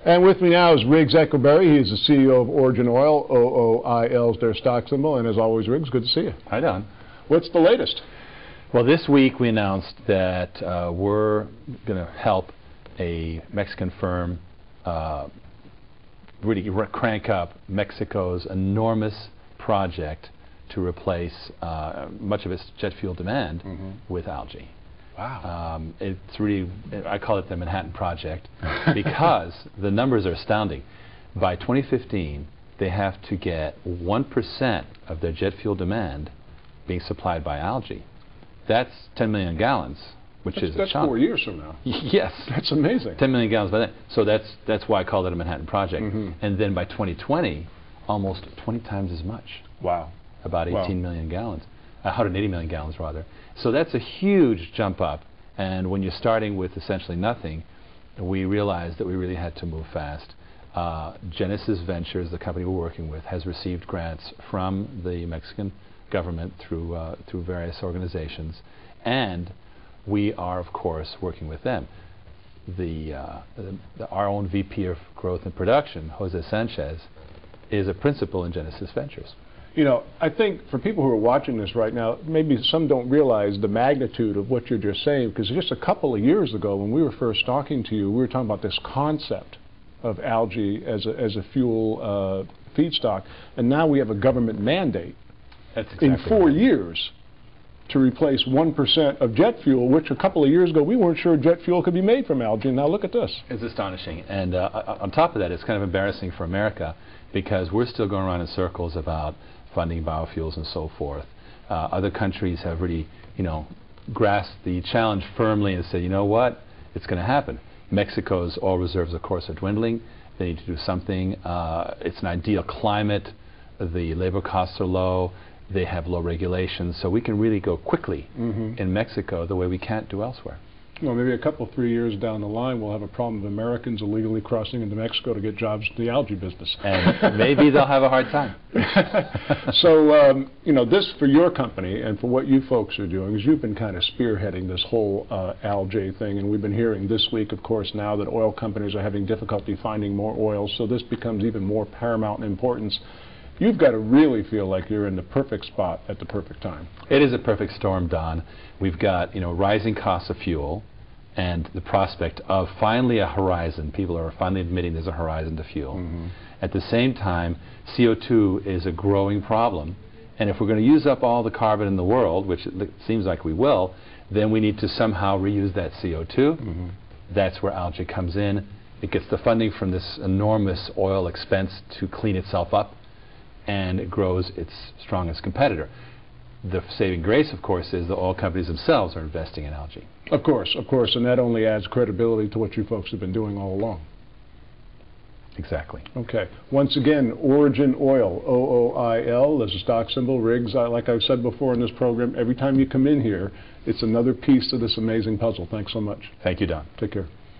And with me now is Riggs Eckelberry. He's the CEO of Origin Oil. OOIL is their stock symbol. And as always, Riggs, good to see you. Hi, Don. What's the latest? Well, this week we announced that we're going to help a Mexican firm really crank up Mexico's enormous project to replace much of its jet fuel demand with algae. Wow. It's really, I call it the Manhattan Project because the numbers are astounding. By 2015, they have to get 1% of their jet fuel demand being supplied by algae. That's 10 million gallons, which is a chunk. That's 4 years from now. Yes. That's amazing. 10 million gallons by then. So that's why I call it a Manhattan Project. And then by 2020, almost 20 times as much. Wow. About 18 million gallons. 180 million gallons, rather. So that's a huge jump up. And when you're starting with essentially nothing, we realized that we really had to move fast. Genesis Ventures, the company we're working with, has received grants from the Mexican government through various organizations, and we are, of course, working with them. Our own VP of Growth and Production, Jose Sanchez, is a principal in Genesis Ventures. You know, I think for people who are watching this right now, maybe some don't realize the magnitude of what you're just saying, because just a couple of years ago when we were first talking to you, we were talking about this concept of algae as a fuel feedstock, and now we have a government mandate in 4 years to replace 1% of jet fuel, which a couple of years ago we weren't sure jet fuel could be made from algae. Now look at this. It's astonishing. And on top of that, it's kind of embarrassing for America because we're still going around in circles about funding biofuels and so forth. Other countries have really, grasped the challenge firmly and said, you know what, it's going to happen. Mexico's oil reserves, of course, are dwindling. They need to do something. It's an ideal climate. The labor costs are low. They have low regulations, so we can really go quickly in Mexico the way we can't do elsewhere. Well, maybe a couple, 3 years down the line, we'll have a problem of Americans illegally crossing into Mexico to get jobs in the algae business. And maybe they'll have a hard time. So, this for your company and for what you folks are doing is you've been kind of spearheading this whole algae thing, and we've been hearing this week, of course, now that oil companies are having difficulty finding more oil, so this becomes even more paramount in importance. You've got to really feel like you're in the perfect spot at the perfect time. It is a perfect storm, Don. We've got rising costs of fuel and the prospect of finally a horizon. People are finally admitting there's a horizon to fuel. At the same time, CO2 is a growing problem, and if we're going to use up all the carbon in the world, which it seems like we will, then we need to somehow reuse that CO2. That's where algae comes in. It gets the funding from this enormous oil expense to clean itself up, and it grows its strongest competitor. The saving grace, of course, is the oil companies themselves are investing in algae. Of course, and that only adds credibility to what you folks have been doing all along. Exactly. Okay. Once again, Origin Oil, OOIL, as a stock symbol. Riggs, like I've said before in this program, every time you come in here, it's another piece of this amazing puzzle. Thanks so much. Thank you, Don. Take care.